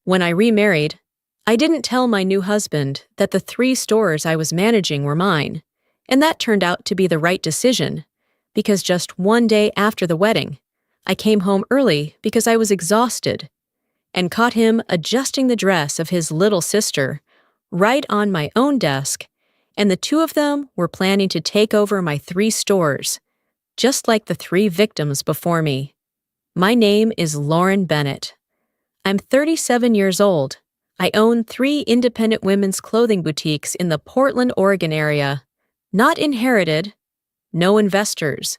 When I remarried, I didn't tell my new husband that the 3 stores I was managing were mine, and that turned out to be the right decision, because just one day after the wedding, I came home early because I was exhausted and caught him adjusting the dress of his little sister right on my own desk, and the 2 of them were planning to take over my 3 stores, just like the 3 victims before me. My name is Lauren Bennett. I'm 37 years old. I own 3 independent women's clothing boutiques in the Portland, Oregon area. Not inherited, no investors,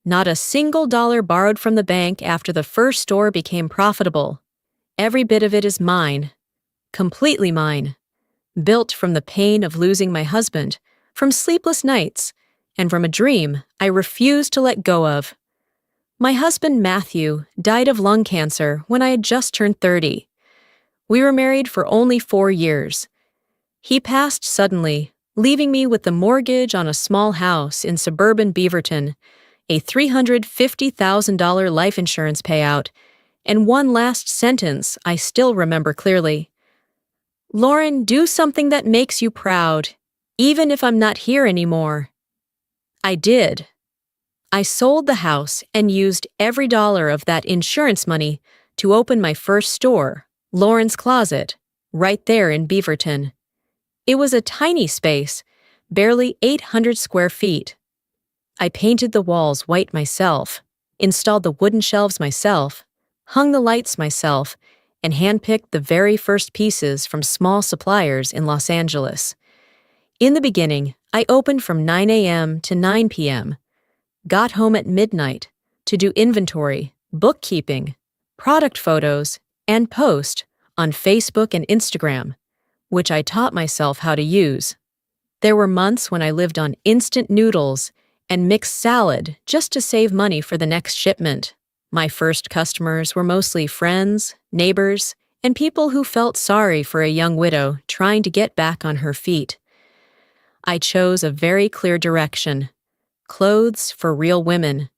not a single dollar borrowed from the bank after the first store became profitable. Every bit of it is mine, completely mine, built from the pain of losing my husband, from sleepless nights, and from a dream I refused to let go of. My husband, Matthew, died of lung cancer when I had just turned 30. We were married for only 4 years. He passed suddenly, leaving me with the mortgage on a small house in suburban Beaverton, a $350,000 life insurance payout, and one last sentence I still remember clearly. "Lauren, do something that makes you proud, even if I'm not here anymore." I did. I sold the house and used every dollar of that insurance money to open my first store, Lauren's Closet, right there in Beaverton. It was a tiny space, barely 800 square feet. I painted the walls white myself, installed the wooden shelves myself, hung the lights myself, and handpicked the very first pieces from small suppliers in Los Angeles. In the beginning, I opened from 9 a.m. to 9 p.m., got home at midnight to do inventory, bookkeeping, product photos, and post on Facebook and Instagram, which I taught myself how to use. There were months when I lived on instant noodles and mixed salad just to save money for the next shipment. My first customers were mostly friends, neighbors, and people who felt sorry for a young widow trying to get back on her feet. I chose a very clear direction: clothes for real women.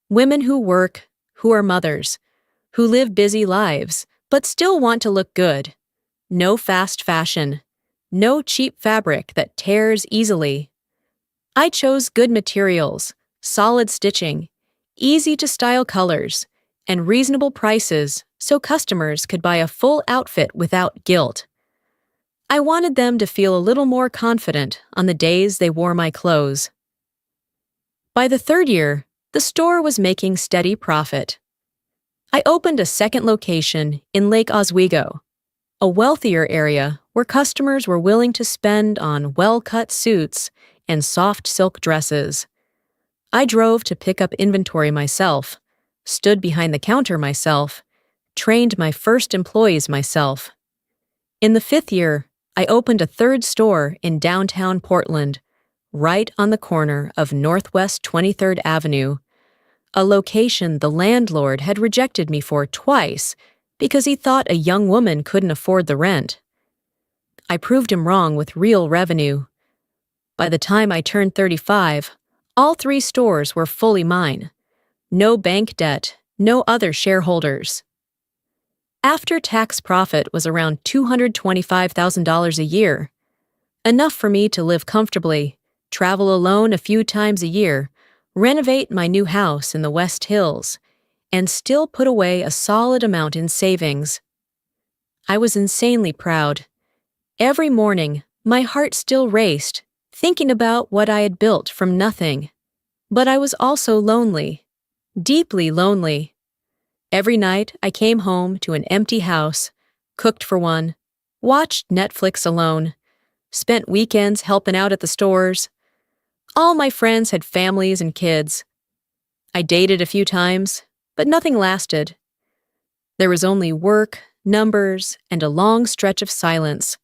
Women who work, who are mothers, who live busy lives, but still want to look good. No fast fashion. No cheap fabric that tears easily. I chose good materials, solid stitching, easy-to-style colors, and reasonable prices so customers could buy a full outfit without guilt. I wanted them to feel a little more confident on the days they wore my clothes. By the 3rd year, the store was making steady profit. I opened a second location in Lake Oswego, a wealthier area where customers were willing to spend on well-cut suits and soft silk dresses. I drove to pick up inventory myself, stood behind the counter myself, trained my first employees myself. In the 5th year, I opened a 3rd store in downtown Portland, right on the corner of Northwest 23rd Avenue, a location the landlord had rejected me for twice because he thought a young woman couldn't afford the rent. I proved him wrong with real revenue. By the time I turned 35, all 3 stores were fully mine. No bank debt, no other shareholders. After-tax profit was around $225,000 a year, enough for me to live comfortably, travel alone a few times a year, renovate my new house in the West Hills, and still put away a solid amount in savings. I was insanely proud. Every morning, my heart still raced, thinking about what I had built from nothing. But I was also lonely, deeply lonely. Every night, I came home to an empty house, cooked for one, watched Netflix alone, spent weekends helping out at the stores. All my friends had families and kids. I dated a few times, but nothing lasted. There was only work, numbers, and a long stretch of silence.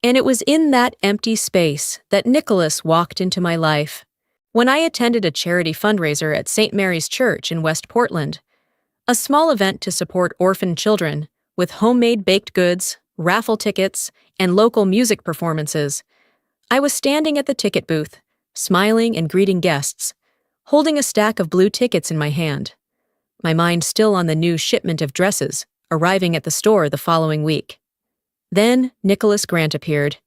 And it was in that empty space that Nicholas walked into my life. When I attended a charity fundraiser at St. Mary's Church in West Portland, a small event to support orphan children with homemade baked goods, raffle tickets, and local music performances, I was standing at the ticket booth, smiling and greeting guests, holding a stack of blue tickets in my hand, my mind still on the new shipment of dresses arriving at the store the following week. Then Nicholas Grant appeared.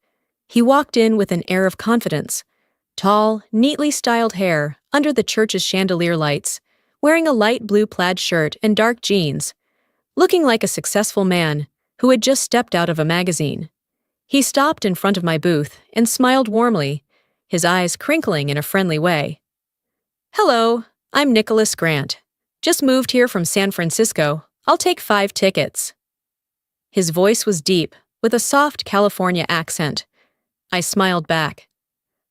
He walked in with an air of confidence. Tall, neatly styled hair under the church's chandelier lights, wearing a light blue plaid shirt and dark jeans, looking like a successful man who had just stepped out of a magazine. He stopped in front of my booth and smiled warmly, his eyes crinkling in a friendly way. "Hello, I'm Nicholas Grant. Just moved here from San Francisco. I'll take 5 tickets." His voice was deep, with a soft California accent. I smiled back.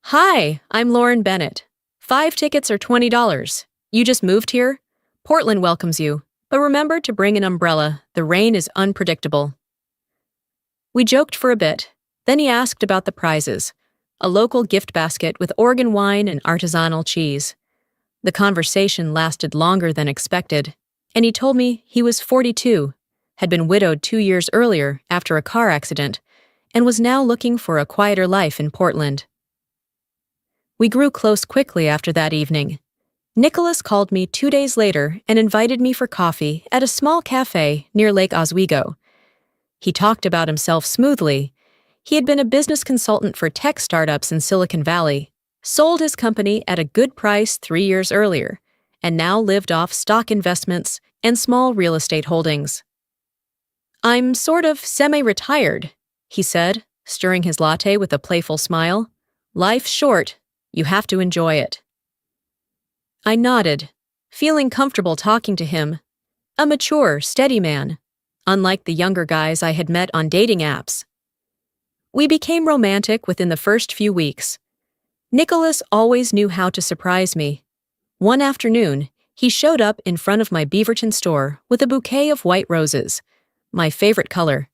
"Hi, I'm Lauren Bennett. 5 tickets are $20. You just moved here? Portland welcomes you, but remember to bring an umbrella. The rain is unpredictable." We joked for a bit. Then he asked about the prizes, a local gift basket with Oregon wine and artisanal cheese. The conversation lasted longer than expected, and he told me he was 42, had been widowed 2 years earlier after a car accident, and was now looking for a quieter life in Portland. We grew close quickly after that evening. Nicholas called me 2 days later and invited me for coffee at a small cafe near Lake Oswego. He talked about himself smoothly. He had been a business consultant for tech startups in Silicon Valley, sold his company at a good price 3 years earlier, and now lived off stock investments and small real estate holdings. "I'm sort of semi-retired," he said, stirring his latte with a playful smile. "Life's short. You have to enjoy it." I nodded, feeling comfortable talking to him. A mature, steady man, unlike the younger guys I had met on dating apps. We became romantic within the first few weeks. Nicholas always knew how to surprise me. One afternoon, he showed up in front of my Beaverton store with a bouquet of white roses, my favorite color,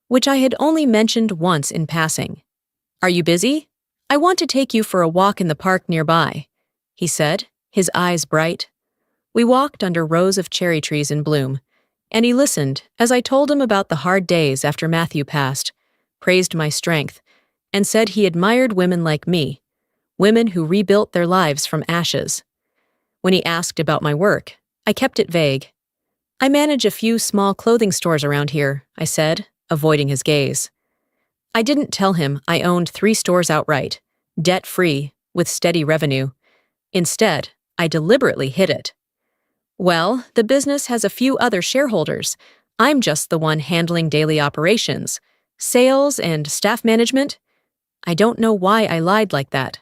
which I had only mentioned once in passing. "Are you busy? I want to take you for a walk in the park nearby," he said, his eyes bright. We walked under rows of cherry trees in bloom, and he listened as I told him about the hard days after Matthew passed, praised my strength, and said he admired women like me, women who rebuilt their lives from ashes. When he asked about my work, I kept it vague. "I manage a few small clothing stores around here," I said, avoiding his gaze. I didn't tell him I owned 3 stores outright, debt-free, with steady revenue. Instead, I deliberately hid it. "Well, the business has a few other shareholders. I'm just the one handling daily operations, sales and staff management." I don't know why I lied like that.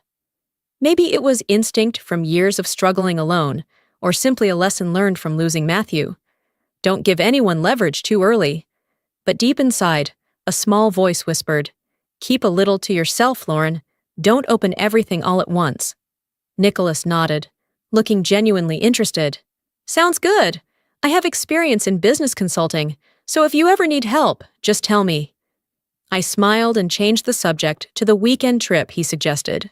Maybe it was instinct from years of struggling alone, or simply a lesson learned from losing Matthew. Don't give anyone leverage too early. But deep inside, a small voice whispered, "Keep a little to yourself, Lauren. Don't open everything all at once." Nicholas nodded, looking genuinely interested. "Sounds good. I have experience in business consulting, so if you ever need help, just tell me." I smiled and changed the subject to the weekend trip he suggested.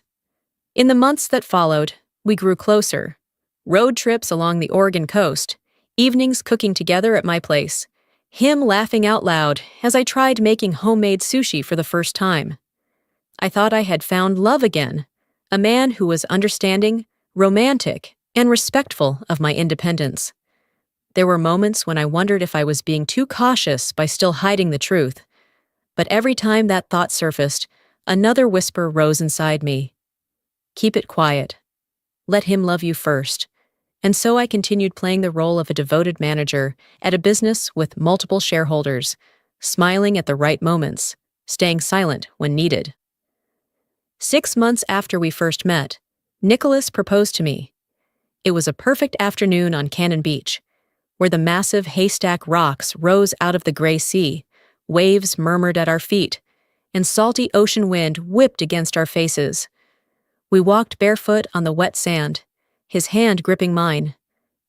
In the months that followed, we grew closer. Road trips along the Oregon coast, evenings cooking together at my place, him laughing out loud as I tried making homemade sushi for the first time. I thought I had found love again, a man who was understanding, romantic, and respectful of my independence. There were moments when I wondered if I was being too cautious by still hiding the truth. But every time that thought surfaced, another whisper rose inside me. Keep it quiet. Let him love you first. And so I continued playing the role of a devoted manager at a business with multiple shareholders, smiling at the right moments, staying silent when needed. 6 months after we first met, Nicholas proposed to me. It was a perfect afternoon on Cannon Beach, where the massive haystack rocks rose out of the gray sea, waves murmured at our feet, and salty ocean wind whipped against our faces. We walked barefoot on the wet sand, his hand gripping mine,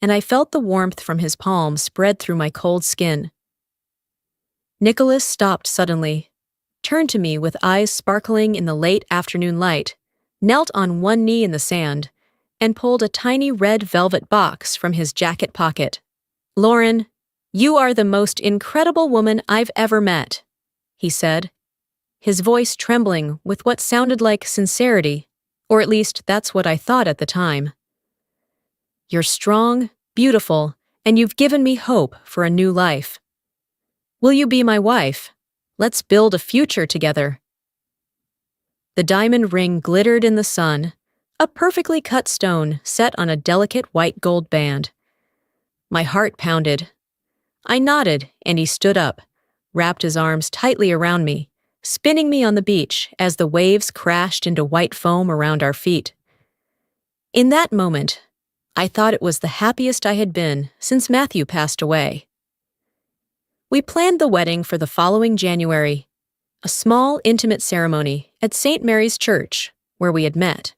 and I felt the warmth from his palm spread through my cold skin. Nicholas stopped suddenly, turned to me with eyes sparkling in the late afternoon light, knelt on one knee in the sand, and pulled a tiny red velvet box from his jacket pocket. "Lauren, you are the most incredible woman I've ever met," he said, his voice trembling with what sounded like sincerity, or at least that's what I thought at the time. "You're strong, beautiful, and you've given me hope for a new life." Will you be my wife? Let's build a future together. The diamond ring glittered in the sun, a perfectly cut stone set on a delicate white gold band. My heart pounded. I nodded, and he stood up, wrapped his arms tightly around me, spinning me on the beach as the waves crashed into white foam around our feet. In that moment, I thought it was the happiest I had been since Matthew passed away. We planned the wedding for the following January, a small, intimate ceremony at St. Mary's Church, where we had met.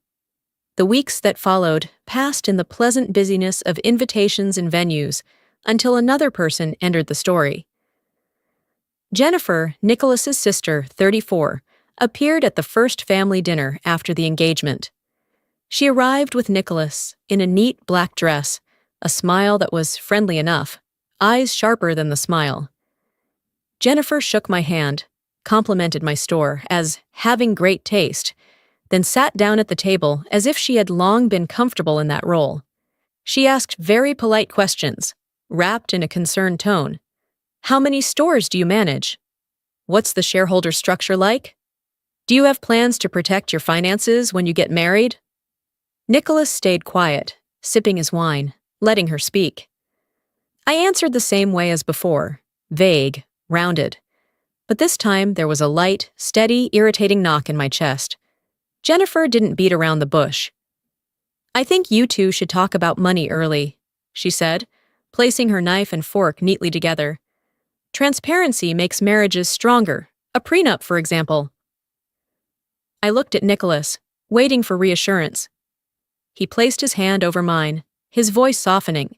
The weeks that followed passed in the pleasant busyness of invitations and venues until another person entered the story. Jennifer, Nicholas's sister, 34, appeared at the first family dinner after the engagement. She arrived with Nicholas in a neat black dress, a smile that was friendly enough, eyes sharper than the smile. Jennifer shook my hand, complimented my store as having great taste, then sat down at the table as if she had long been comfortable in that role. She asked very polite questions, wrapped in a concerned tone. How many stores do you manage? What's the shareholder structure like? Do you have plans to protect your finances when you get married? Nicholas stayed quiet, sipping his wine, letting her speak. I answered the same way as before, vague, rounded. But this time there was a light, steady, irritating knock in my chest. Jennifer didn't beat around the bush. I think you two should talk about money early, she said, placing her knife and fork neatly together. Transparency makes marriages stronger, a prenup, for example. I looked at Nicholas, waiting for reassurance. He placed his hand over mine, his voice softening.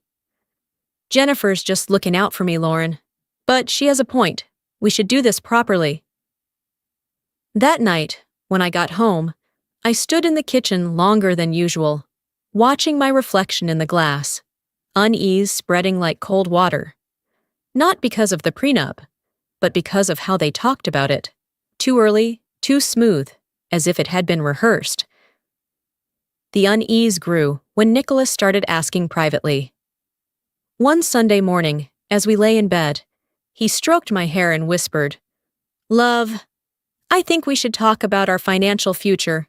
Jennifer's just looking out for me, Lauren. But she has a point. We should do this properly. That night, when I got home, I stood in the kitchen longer than usual, watching my reflection in the glass, unease spreading like cold water. Not because of the prenup, but because of how they talked about it. Too early, too smooth, as if it had been rehearsed. The unease grew when Nicholas started asking privately. One Sunday morning, as we lay in bed, he stroked my hair and whispered, "Love, I think we should talk about our financial future.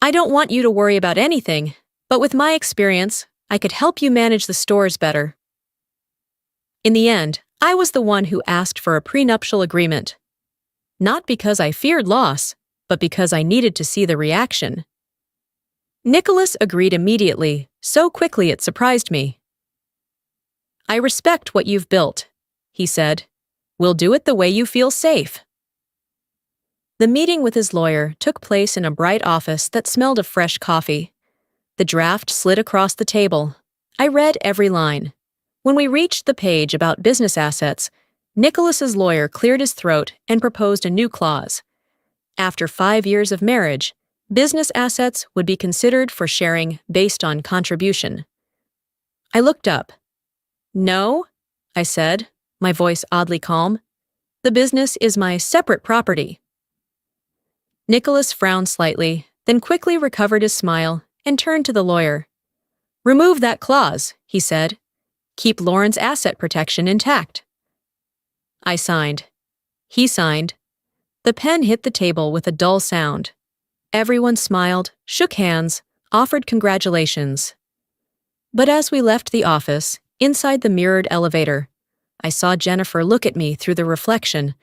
I don't want you to worry about anything, but with my experience, I could help you manage the stores better." In the end, I was the one who asked for a prenuptial agreement. Not because I feared loss, but because I needed to see the reaction. Nicholas agreed immediately, so quickly it surprised me. "I respect what you've built," he said. "We'll do it the way you feel safe." The meeting with his lawyer took place in a bright office that smelled of fresh coffee. The draft slid across the table. I read every line. When we reached the page about business assets, Nicholas's lawyer cleared his throat and proposed a new clause. After 5 years of marriage, business assets would be considered for sharing based on contribution. I looked up. "No," I said, my voice oddly calm. "The business is my separate property." Nicholas frowned slightly, then quickly recovered his smile and turned to the lawyer. "Remove that clause," he said. "Keep Lauren's asset protection intact." I signed. He signed. The pen hit the table with a dull sound. Everyone smiled, shook hands, offered congratulations. But as we left the office, inside the mirrored elevator, I saw Jennifer look at me through the reflection,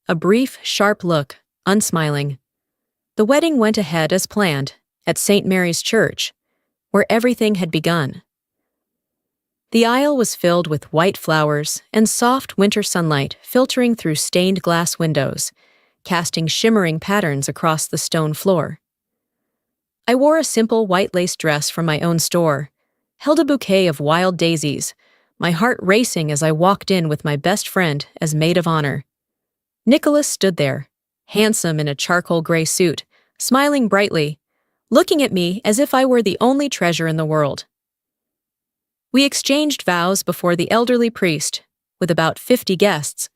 a brief, sharp look, unsmiling. The wedding went ahead as planned, at St. Mary's Church, where everything had begun. The aisle was filled with white flowers and soft winter sunlight filtering through stained glass windows, casting shimmering patterns across the stone floor. I wore a simple white lace dress from my own store, held a bouquet of wild daisies, my heart racing as I walked in with my best friend as maid of honor. Nicholas stood there, handsome in a charcoal gray suit, smiling brightly, looking at me as if I were the only treasure in the world. We exchanged vows before the elderly priest, with about 50 guests,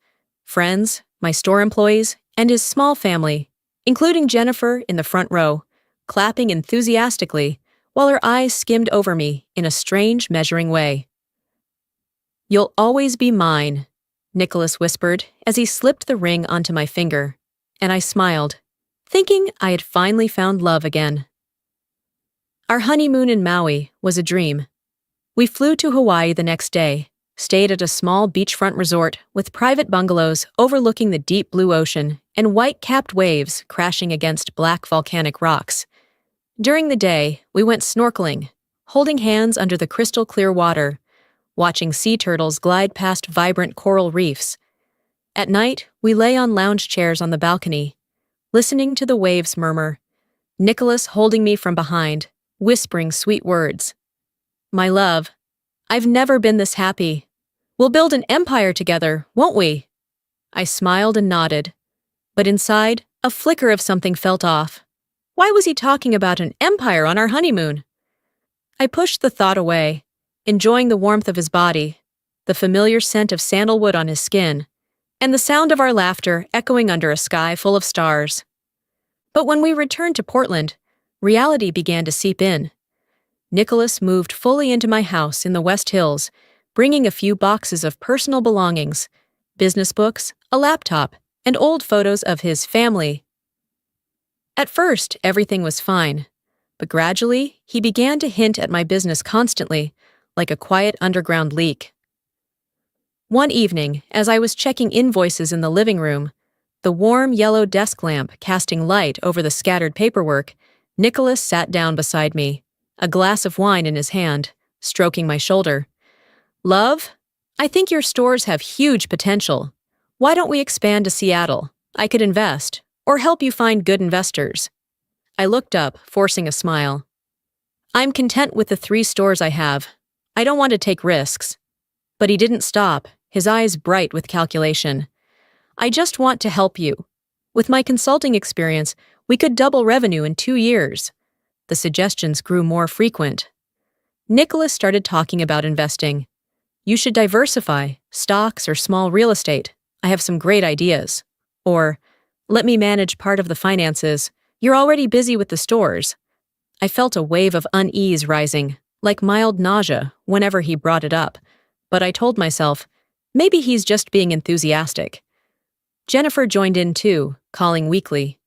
friends, my store employees, and his small family, including Jennifer in the front row, clapping enthusiastically while her eyes skimmed over me in a strange measuring way. "You'll always be mine," Nicholas whispered as he slipped the ring onto my finger, and I smiled, thinking I had finally found love again. Our honeymoon in Maui was a dream. We flew to Hawaii the next day, stayed at a small beachfront resort with private bungalows overlooking the deep blue ocean and white-capped waves crashing against black volcanic rocks. During the day, we went snorkeling, holding hands under the crystal-clear water, watching sea turtles glide past vibrant coral reefs. At night, we lay on lounge chairs on the balcony, listening to the waves murmur, Nicholas holding me from behind, whispering sweet words. My love, I've never been this happy. We'll build an empire together, won't we? I smiled and nodded, but inside, a flicker of something felt off. Why was he talking about an empire on our honeymoon? I pushed the thought away, enjoying the warmth of his body, the familiar scent of sandalwood on his skin, and the sound of our laughter echoing under a sky full of stars. But when we returned to Portland, reality began to seep in. Nicholas moved fully into my house in the West Hills, bringing a few boxes of personal belongings, business books, a laptop, and old photos of his family. At first, everything was fine, but gradually, he began to hint at my business constantly, like a quiet underground leak. One evening, as I was checking invoices in the living room, the warm yellow desk lamp casting light over the scattered paperwork, Nicholas sat down beside me, a glass of wine in his hand, stroking my shoulder. Love, I think your stores have huge potential. Why don't we expand to Seattle? I could invest, or help you find good investors. I looked up, forcing a smile. I'm content with the 3 stores I have. I don't want to take risks. But he didn't stop, his eyes bright with calculation. I just want to help you. With my consulting experience, we could double revenue in 2 years. The suggestions grew more frequent. Nicholas started talking about investing. You should diversify, stocks or small real estate. I have some great ideas. Or, let me manage part of the finances. You're already busy with the stores. I felt a wave of unease rising, like mild nausea, whenever he brought it up. But I told myself, maybe he's just being enthusiastic. Jennifer joined in too, calling weekly.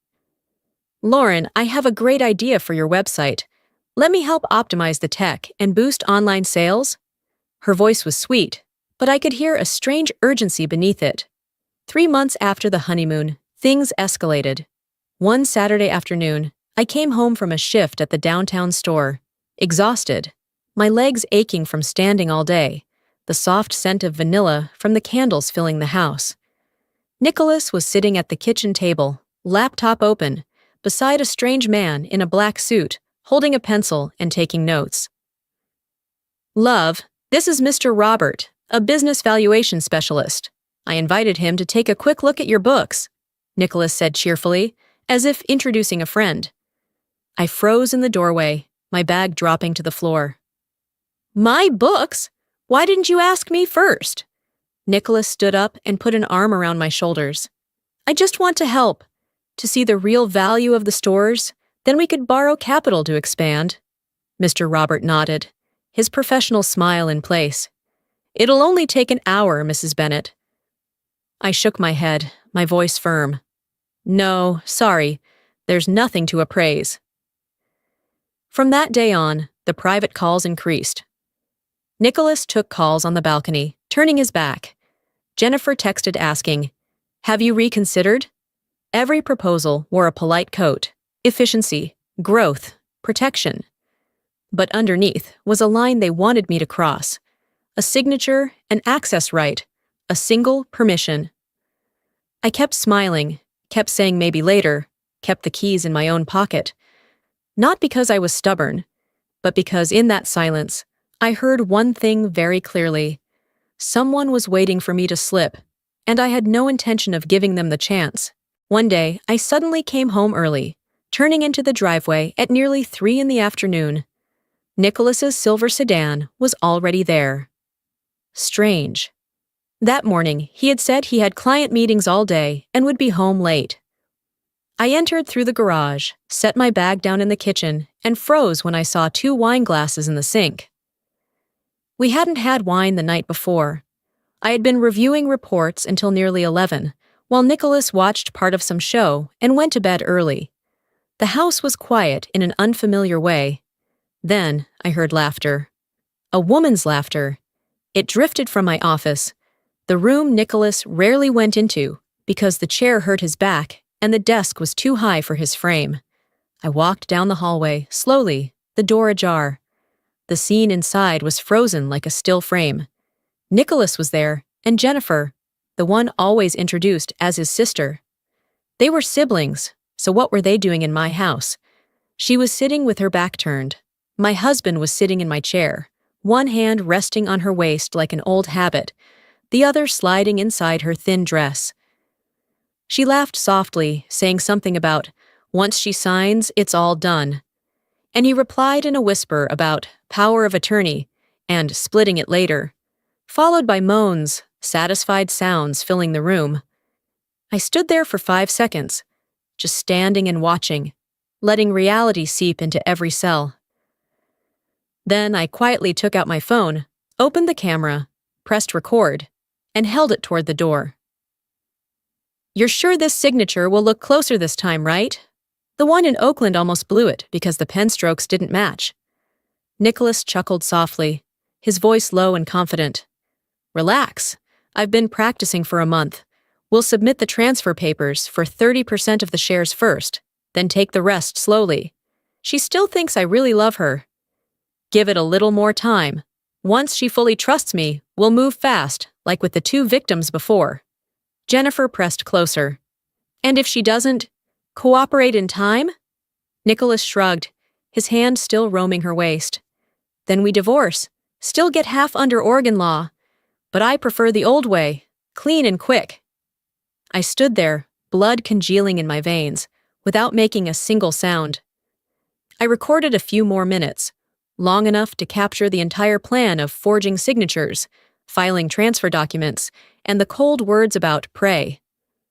Lauren, I have a great idea for your website. Let me help optimize the tech and boost online sales? Her voice was sweet, but I could hear a strange urgency beneath it. 3 months after the honeymoon, things escalated. One Saturday afternoon, I came home from a shift at the downtown store, exhausted, my legs aching from standing all day, the soft scent of vanilla from the candles filling the house. Nicholas was sitting at the kitchen table, laptop open, beside a strange man in a black suit, holding a pencil and taking notes. Love, this is Mr. Robert, a business valuation specialist. I invited him to take a quick look at your books, Nicholas said cheerfully, as if introducing a friend. I froze in the doorway, my bag dropping to the floor. My books? Why didn't you ask me first? Nicholas stood up and put an arm around my shoulders. I just want to help. To see the real value of the stores, then we could borrow capital to expand. Mr. Robert nodded, his professional smile in place. It'll only take an hour, Mrs. Bennett. I shook my head, my voice firm. No, sorry, there's nothing to appraise. From that day on, the private calls increased. Nicholas took calls on the balcony, turning his back. Jennifer texted asking, Have you reconsidered? Every proposal wore a polite coat: efficiency, growth, protection. But underneath was a line they wanted me to cross: a signature, an access right, a single permission. I kept smiling, kept saying maybe later, kept the keys in my own pocket. Not because I was stubborn, but because in that silence, I heard one thing very clearly. Someone was waiting for me to slip, and I had no intention of giving them the chance. One day, I suddenly came home early, turning into the driveway at nearly 3 p.m. Nicholas's silver sedan was already there. Strange. That morning, he had said he had client meetings all day and would be home late. I entered through the garage, set my bag down in the kitchen, and froze when I saw 2 wine glasses in the sink. We hadn't had wine the night before. I had been reviewing reports until nearly 11, while Nicholas watched part of some show and went to bed early. The house was quiet in an unfamiliar way. Then I heard laughter. A woman's laughter. It drifted from my office, the room Nicholas rarely went into because the chair hurt his back and the desk was too high for his frame. I walked down the hallway, slowly, the door ajar. The scene inside was frozen like a still frame. Nicholas was there, and Jennifer, the one always introduced as his sister. They were siblings, so what were they doing in my house? She was sitting with her back turned. My husband was sitting in my chair, one hand resting on her waist like an old habit, the other sliding inside her thin dress. She laughed softly, saying something about, "Once she signs, it's all done." And he replied in a whisper about power of attorney and splitting it later, followed by moans, satisfied sounds filling the room. I stood there for 5 seconds, just standing and watching, letting reality seep into every cell. Then I quietly took out my phone, opened the camera, pressed record, and held it toward the door. "You're sure this signature will look closer this time, right? The one in Oakland almost blew it because the pen strokes didn't match." Nicholas chuckled softly, his voice low and confident. "Relax. I've been practicing for a month. We'll submit the transfer papers for 30% of the shares first, then take the rest slowly. She still thinks I really love her. Give it a little more time. Once she fully trusts me, we'll move fast, like with the 2 victims before." Jennifer pressed closer. "And if she doesn't cooperate in time?" Nicholas shrugged, his hand still roaming her waist. "Then we divorce, still get half under Oregon law. But I prefer the old way, clean and quick." I stood there, blood congealing in my veins, without making a single sound. I recorded a few more minutes, long enough to capture the entire plan of forging signatures, filing transfer documents, and the cold words about pray.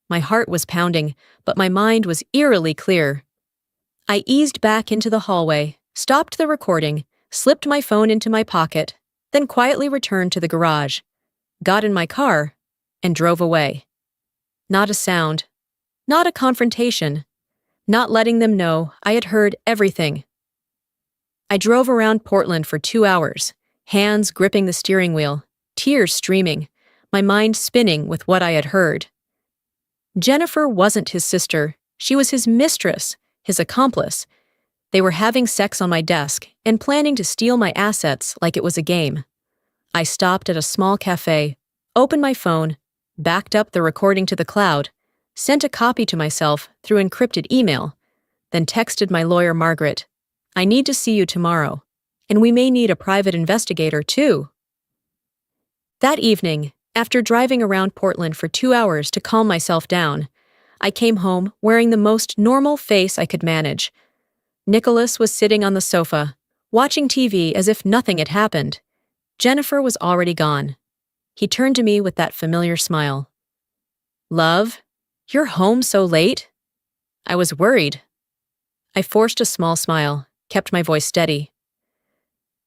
My heart was pounding, but my mind was eerily clear. I eased back into the hallway, stopped the recording, slipped my phone into my pocket, then quietly returned to the garage, got in my car, and drove away. Not a sound, not a confrontation, not letting them know I had heard everything. I drove around Portland for 2 hours, hands gripping the steering wheel, tears streaming, my mind spinning with what I had heard. Jennifer wasn't his sister, she was his mistress, his accomplice. They were having sex on my desk and planning to steal my assets like it was a game. I stopped at a small cafe, opened my phone, backed up the recording to the cloud, sent a copy to myself through encrypted email, then texted my lawyer Margaret, "I need to see you tomorrow, and we may need a private investigator too." That evening, after driving around Portland for 2 hours to calm myself down, I came home wearing the most normal face I could manage. Nicholas was sitting on the sofa, watching TV as if nothing had happened. Jennifer was already gone. He turned to me with that familiar smile. "Love, you're home so late?" I was worried. I forced a small smile, kept my voice steady.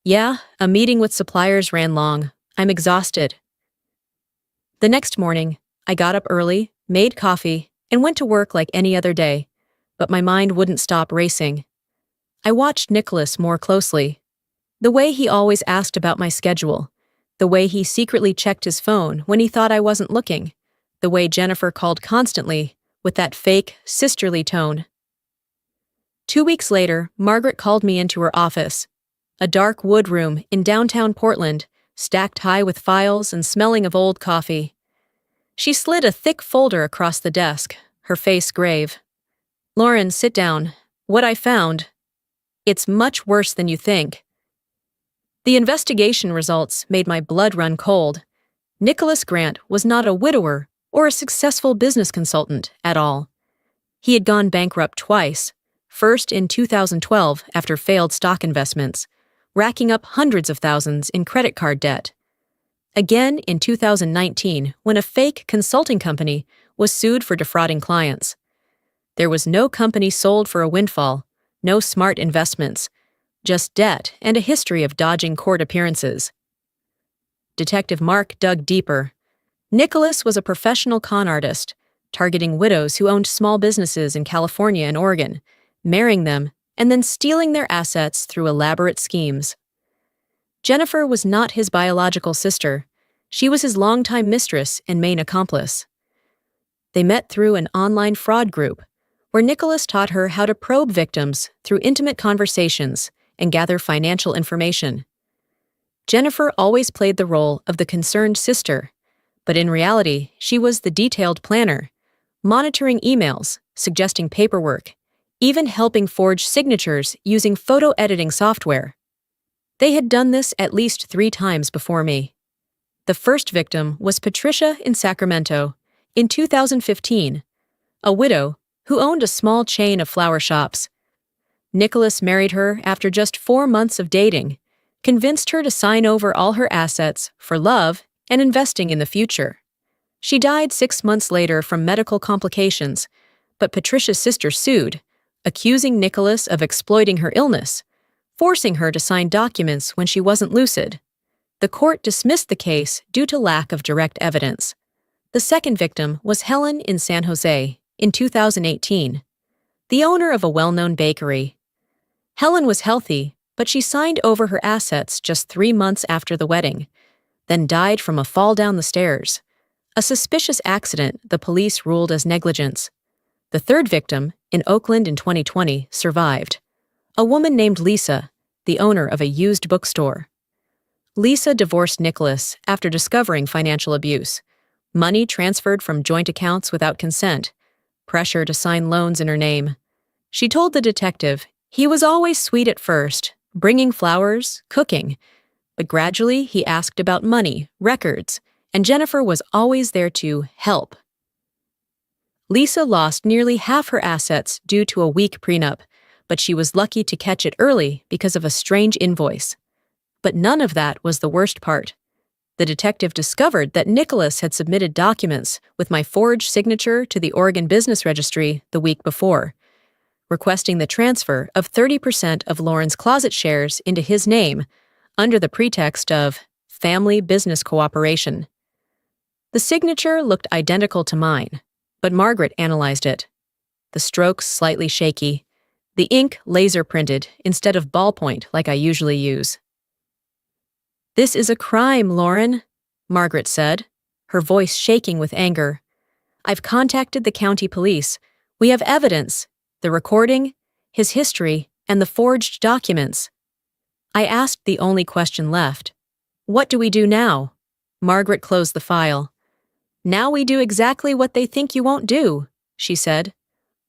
"Yeah, a meeting with suppliers ran long. I'm exhausted." The next morning, I got up early, made coffee, and went to work like any other day, but my mind wouldn't stop racing. I watched Nicholas more closely. The way he always asked about my schedule, the way he secretly checked his phone when he thought I wasn't looking, the way Jennifer called constantly, with that fake, sisterly tone. 2 weeks later, Margaret called me into her office, a dark wood room in downtown Portland, stacked high with files and smelling of old coffee. She slid a thick folder across the desk, her face grave. "Lauren, sit down. What I found, it's much worse than you think." The investigation results made my blood run cold. Nicholas Grant was not a widower or a successful business consultant at all. He had gone bankrupt twice, first in 2012 after failed stock investments, racking up hundreds of thousands in credit card debt. Again in 2019 when a fake consulting company was sued for defrauding clients. There was no company sold for a windfall, no smart investments, just debt and a history of dodging court appearances. Detective Mark dug deeper, Nicholas was a professional con artist, targeting widows who owned small businesses in California and Oregon, marrying them, and then stealing their assets through elaborate schemes. Jennifer was not his biological sister. She was his longtime mistress and main accomplice. They met through an online fraud group, where Nicholas taught her how to probe victims through intimate conversations and gather financial information. Jennifer always played the role of the concerned sister, but in reality, she was the detailed planner, monitoring emails, suggesting paperwork, even helping forge signatures using photo editing software. They had done this at least 3 times before me. The first victim was Patricia in Sacramento in 2015, a widow who owned a small chain of flower shops. Nicholas married her after just 4 months of dating, convinced her to sign over all her assets for love and investing in the future. She died 6 months later from medical complications, but Patricia's sister sued, accusing Nicholas of exploiting her illness, forcing her to sign documents when she wasn't lucid. The court dismissed the case due to lack of direct evidence. The second victim was Helen in San Jose in 2018, the owner of a well-known bakery. Helen was healthy, but she signed over her assets just 3 months after the wedding, then died from a fall down the stairs, a suspicious accident the police ruled as negligence. The third victim, in Oakland in 2020, survived, a woman named Lisa, the owner of a used bookstore. Lisa divorced Nicholas after discovering financial abuse, money transferred from joint accounts without consent, pressure to sign loans in her name. She told the detective he was always sweet at first, bringing flowers, cooking, but gradually he asked about money, records, and Jennifer was always there to help. Lisa lost nearly half her assets due to a weak prenup, but she was lucky to catch it early because of a strange invoice. But none of that was the worst part. The detective discovered that Nicholas had submitted documents with my forged signature to the Oregon Business Registry the week before, requesting the transfer of 30% of Lauren's closet shares into his name under the pretext of family business cooperation. The signature looked identical to mine, but Margaret analyzed it. The strokes slightly shaky, the ink laser printed instead of ballpoint like I usually use. "This is a crime, Lauren," Margaret said, her voice shaking with anger. "I've contacted the county police. We have evidence, the recording, his history, and the forged documents." I asked the only question left. "What do we do now?" Margaret closed the file. "Now we do exactly what they think you won't do," she said.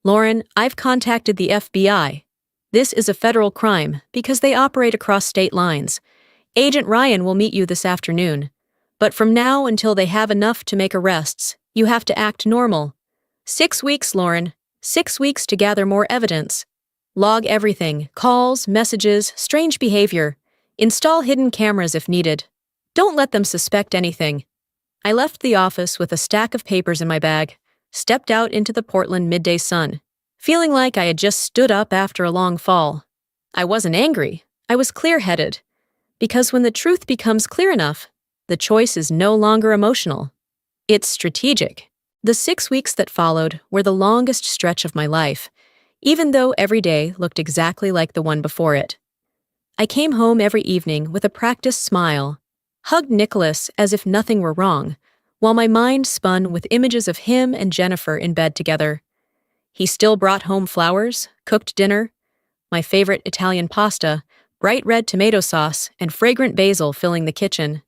"Lauren, I've contacted the FBI. This is a federal crime because they operate across state lines. Agent Ryan will meet you this afternoon. But from now until they have enough to make arrests, you have to act normal. 6 weeks, Lauren. 6 weeks to gather more evidence. Log everything, calls, messages, strange behavior. Install hidden cameras if needed. Don't let them suspect anything." I left the office with a stack of papers in my bag, stepped out into the Portland midday sun, feeling like I had just stood up after a long fall. I wasn't angry. I was clear-headed. Because when the truth becomes clear enough, the choice is no longer emotional. It's strategic. The 6 weeks that followed were the longest stretch of my life, even though every day looked exactly like the one before it. I came home every evening with a practiced smile, hugged Nicholas as if nothing were wrong, while my mind spun with images of him and Jennifer in bed together. He still brought home flowers, cooked dinner, my favorite Italian pasta, bright red tomato sauce, and fragrant basil filling the kitchen.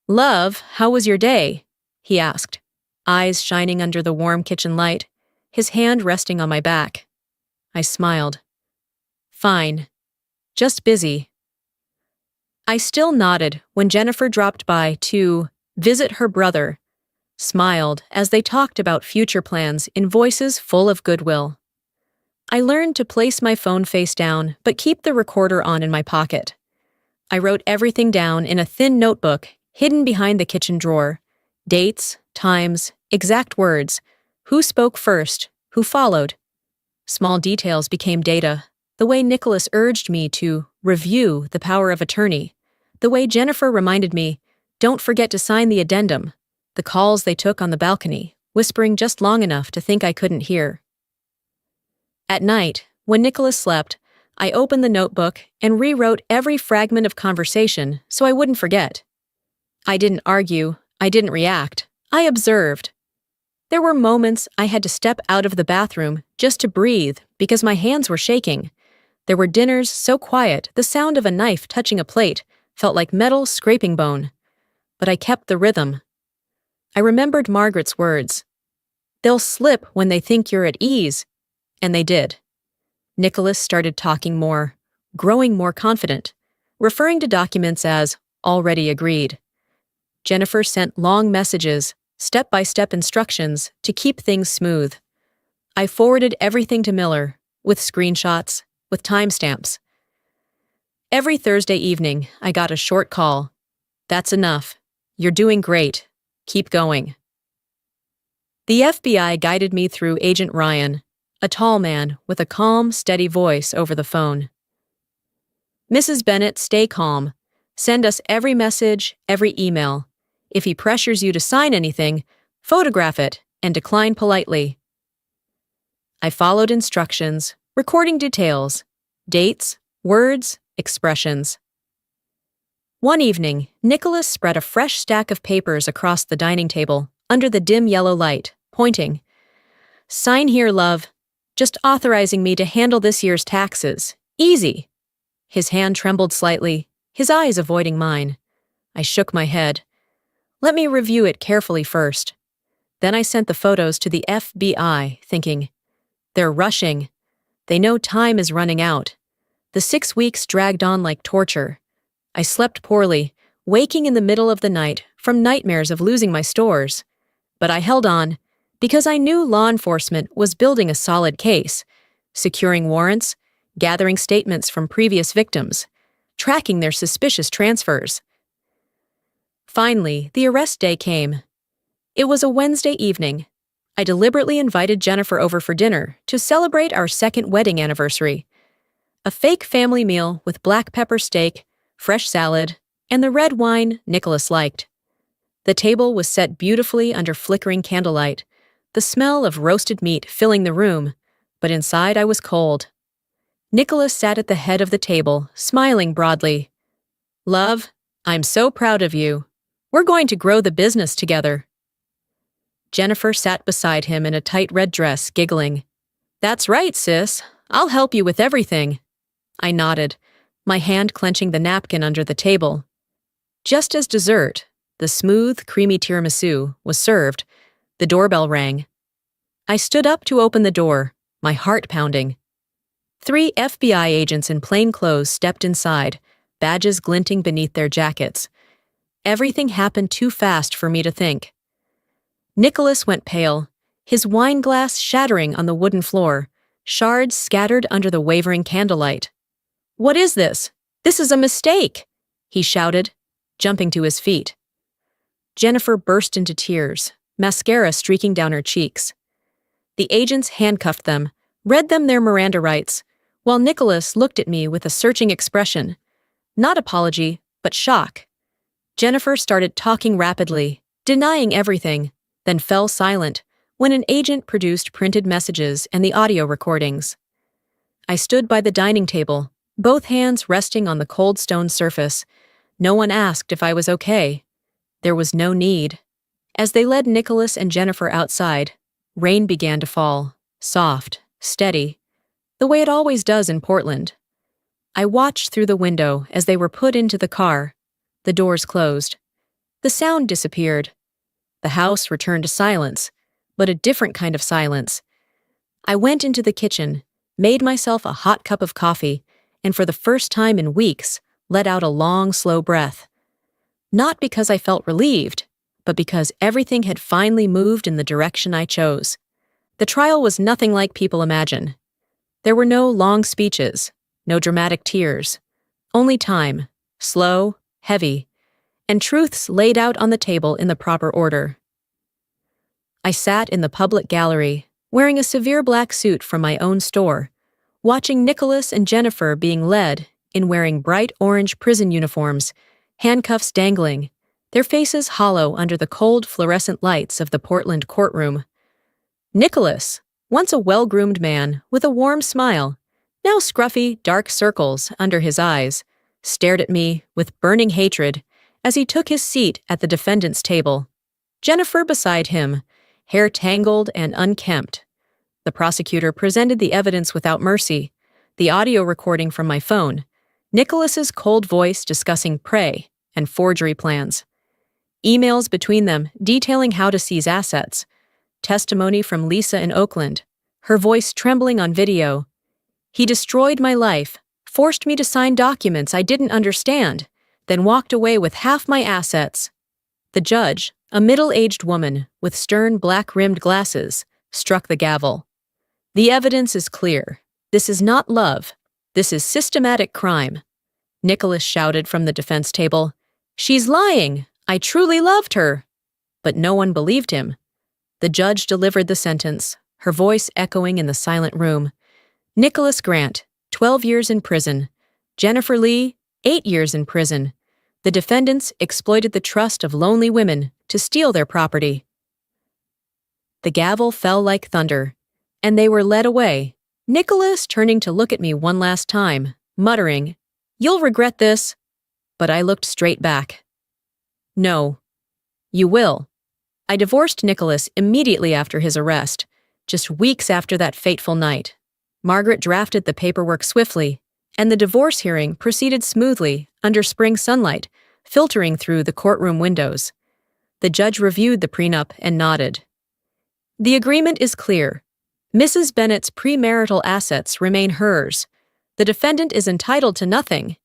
"Love, how was your day?" he asked, eyes shining under the warm kitchen light, his hand resting on my back. I smiled. "Fine. Just busy." I still nodded when Jennifer dropped by to visit her brother, smiled as they talked about future plans in voices full of goodwill. I learned to place my phone face down but keep the recorder on in my pocket. I wrote everything down in a thin notebook hidden behind the kitchen drawer. Dates, times, exact words, who spoke first, who followed. Small details became data, the way Nicholas urged me to review the power of attorney, the way Jennifer reminded me, "Don't forget to sign the addendum," the calls they took on the balcony, whispering just long enough to think I couldn't hear. At night, when Nicholas slept, I opened the notebook and rewrote every fragment of conversation so I wouldn't forget. I didn't argue, I didn't react, I observed. There were moments I had to step out of the bathroom just to breathe because my hands were shaking. There were dinners so quiet the sound of a knife touching a plate felt like metal scraping bone. But I kept the rhythm. I remembered Margaret's words. "They'll slip when they think you're at ease." And they did. Nicholas started talking more, growing more confident, referring to documents as already agreed. Jennifer sent long messages, step-by-step instructions to keep things smooth. I forwarded everything to Miller, with screenshots, with timestamps. Every Thursday evening, I got a short call. "That's enough. You're doing great. Keep going." The FBI guided me through Agent Ryan, a tall man with a calm, steady voice over the phone. "Mrs. Bennett, stay calm. Send us every message, every email. If he pressures you to sign anything, photograph it and decline politely." I followed instructions, recording details, dates, words, expressions. One evening, Nicholas spread a fresh stack of papers across the dining table, under the dim yellow light, pointing. "Sign here, love. Just authorizing me to handle this year's taxes. Easy." His hand trembled slightly, his eyes avoiding mine. I shook my head. "Let me review it carefully first." Then I sent the photos to the FBI, thinking, "They're rushing. They know time is running out." The 6 weeks dragged on like torture. I slept poorly, waking in the middle of the night from nightmares of losing my stores. But I held on, because I knew law enforcement was building a solid case, securing warrants, gathering statements from previous victims, tracking their suspicious transfers. Finally, the arrest day came. It was a Wednesday evening. I deliberately invited Jennifer over for dinner to celebrate our second wedding anniversary. A fake family meal with black pepper steak, fresh salad, and the red wine Nicholas liked. The table was set beautifully under flickering candlelight, the smell of roasted meat filling the room, but inside I was cold. Nicholas sat at the head of the table, smiling broadly. "Love, I'm so proud of you. We're going to grow the business together." Jennifer sat beside him in a tight red dress, giggling. "That's right, sis. I'll help you with everything." I nodded, my hand clenching the napkin under the table. Just as dessert, the smooth, creamy tiramisu, was served, the doorbell rang. I stood up to open the door, my heart pounding. 3 FBI agents in plain clothes stepped inside, badges glinting beneath their jackets. Everything happened too fast for me to think. Nicholas went pale, his wine glass shattering on the wooden floor, shards scattered under the wavering candlelight. "What is this? This is a mistake!" he shouted, jumping to his feet. Jennifer burst into tears, mascara streaking down her cheeks. The agents handcuffed them, read them their Miranda rights, while Nicholas looked at me with a searching expression. Not apology, but shock. Jennifer started talking rapidly, denying everything, then fell silent when an agent produced printed messages and the audio recordings. I stood by the dining table, both hands resting on the cold stone surface. No one asked if I was okay. There was no need. As they led Nicholas and Jennifer outside, rain began to fall, soft, steady, the way it always does in Portland. I watched through the window as they were put into the car. The doors closed. The sound disappeared. The house returned to silence, but a different kind of silence. I went into the kitchen, made myself a hot cup of coffee, and for the first time in weeks, let out a long, slow breath. Not because I felt relieved, but because everything had finally moved in the direction I chose. The trial was nothing like people imagine. There were no long speeches, no dramatic tears, only time, slow, heavy, and truths laid out on the table in the proper order. I sat in the public gallery, wearing a severe black suit from my own store, watching Nicholas and Jennifer being led in wearing bright orange prison uniforms, handcuffs dangling, their faces hollow under the cold fluorescent lights of the Portland courtroom. Nicholas, once a well-groomed man with a warm smile, now scruffy, dark circles under his eyes, stared at me with burning hatred as he took his seat at the defendant's table. Jennifer beside him, hair tangled and unkempt. The prosecutor presented the evidence without mercy, the audio recording from my phone, Nicholas's cold voice discussing prey and forgery plans, emails between them detailing how to seize assets, testimony from Lisa in Oakland, her voice trembling on video. He destroyed my life, forced me to sign documents I didn't understand, then walked away with half my assets. The judge, a middle-aged woman with stern black-rimmed glasses, struck the gavel. The evidence is clear. This is not love. This is systematic crime. Nicholas shouted from the defense table. She's lying. I truly loved her. But no one believed him. The judge delivered the sentence, her voice echoing in the silent room. Nicholas Grant, 12 years in prison. Jennifer Lee, 8 years in prison. The defendants exploited the trust of lonely women to steal their property. The gavel fell like thunder, and they were led away, Nicholas turning to look at me one last time, muttering, "You'll regret this." But I looked straight back. "No. You will." I divorced Nicholas immediately after his arrest, just weeks after that fateful night. Margaret drafted the paperwork swiftly, and the divorce hearing proceeded smoothly under spring sunlight, filtering through the courtroom windows. The judge reviewed the prenup and nodded. The agreement is clear. Mrs. Bennett's premarital assets remain hers. The defendant is entitled to nothing.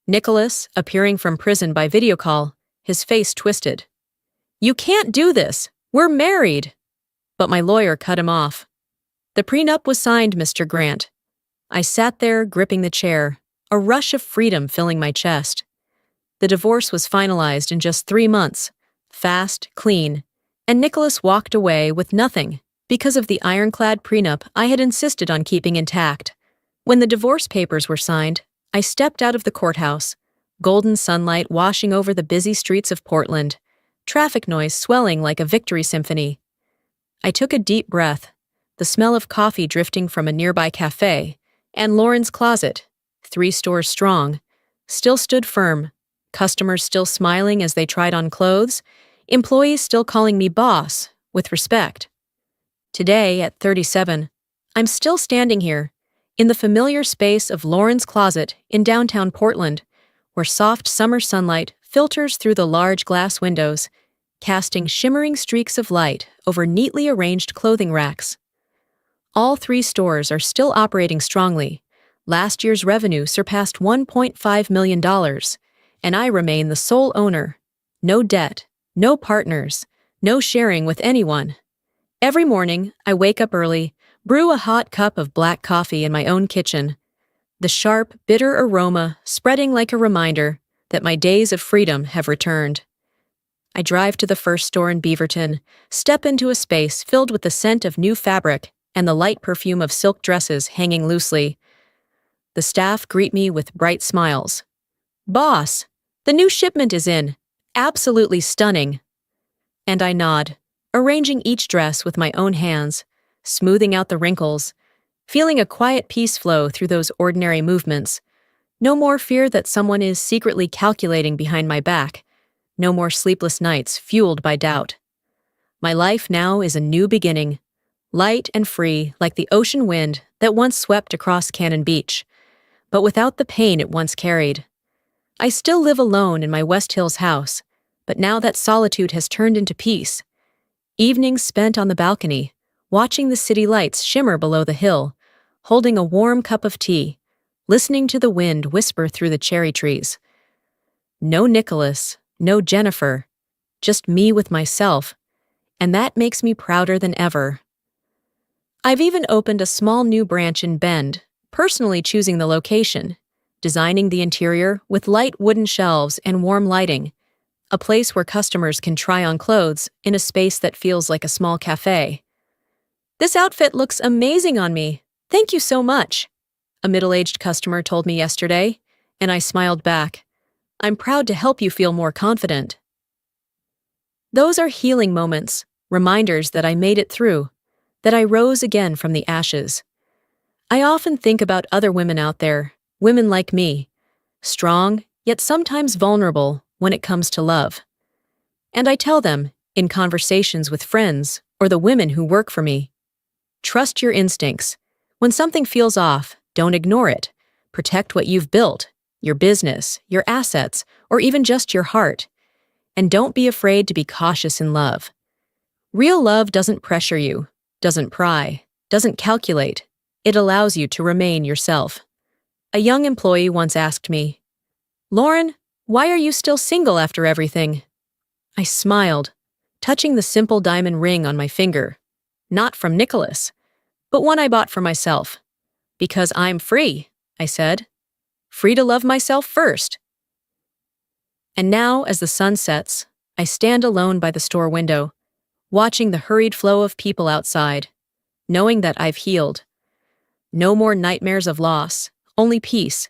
Nicholas, appearing from prison by video call, his face twisted. "You can't do this. We're married." But my lawyer cut him off. "The prenup was signed, Mr. Grant." I sat there, gripping the chair, a rush of freedom filling my chest. The divorce was finalized in just 3 months, fast, clean, and Nicholas walked away with nothing because of the ironclad prenup I had insisted on keeping intact. When the divorce papers were signed, I stepped out of the courthouse, golden sunlight washing over the busy streets of Portland, traffic noise swelling like a victory symphony. I took a deep breath, the smell of coffee drifting from a nearby cafe, and Lauren's Closet, 3 stores strong, still stood firm, customers still smiling as they tried on clothes, employees still calling me boss, with respect. Today, at 37, I'm still standing here, in the familiar space of Lauren's Closet in downtown Portland, where soft summer sunlight filters through the large glass windows, casting shimmering streaks of light over neatly arranged clothing racks. All 3 stores are still operating strongly. Last year's revenue surpassed $1.5 million, and I remain the sole owner. No debt, no partners, no sharing with anyone. Every morning, I wake up early, brew a hot cup of black coffee in my own kitchen, the sharp, bitter aroma spreading like a reminder that my days of freedom have returned. I drive to the first store in Beaverton, step into a space filled with the scent of new fabric and the light perfume of silk dresses hanging loosely. The staff greet me with bright smiles. "Boss, the new shipment is in. Absolutely stunning." And I nod, arranging each dress with my own hands, smoothing out the wrinkles, feeling a quiet peace flow through those ordinary movements. No more fear that someone is secretly calculating behind my back. No more sleepless nights fueled by doubt. My life now is a new beginning, light and free like the ocean wind that once swept across Cannon Beach, but without the pain it once carried. I still live alone in my West Hills house, but now that solitude has turned into peace. Evenings spent on the balcony, watching the city lights shimmer below the hill, holding a warm cup of tea, listening to the wind whisper through the cherry trees. No Nicholas, no Jennifer, just me with myself, and that makes me prouder than ever. I've even opened a small new branch in Bend, personally choosing the location, designing the interior with light wooden shelves and warm lighting, a place where customers can try on clothes in a space that feels like a small cafe. "This outfit looks amazing on me. Thank you so much," a middle-aged customer told me yesterday, and I smiled back. "I'm proud to help you feel more confident." Those are healing moments, reminders that I made it through, that I rose again from the ashes. I often think about other women out there, women like me, strong, yet sometimes vulnerable when it comes to love. And I tell them, in conversations with friends or the women who work for me, trust your instincts. When something feels off, don't ignore it. Protect what you've built, your business, your assets, or even just your heart. And don't be afraid to be cautious in love. Real love doesn't pressure you, doesn't pry, doesn't calculate. It allows you to remain yourself. A young employee once asked me, "Lauren, why are you still single after everything?" I smiled, touching the simple diamond ring on my finger. Not from Nicholas, but one I bought for myself. Because I'm free, I said. Free to love myself first. And now, as the sun sets, I stand alone by the store window, watching the hurried flow of people outside, knowing that I've healed. No more nightmares of loss, only peace.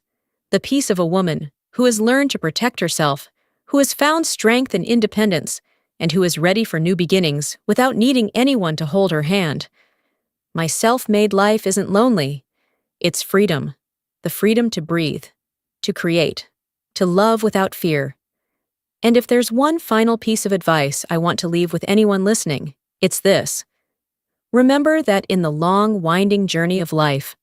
The peace of a woman who has learned to protect herself, who has found strength and independence, and who is ready for new beginnings without needing anyone to hold her hand. My self-made life isn't lonely. It's freedom. The freedom to breathe, to create, to love without fear. And if there's one final piece of advice I want to leave with anyone listening, it's this. Remember that in the long, winding journey of life,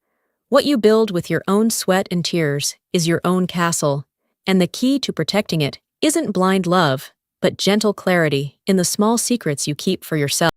what you build with your own sweat and tears is your own castle, and the key to protecting it isn't blind love, but gentle clarity in the small secrets you keep for yourself.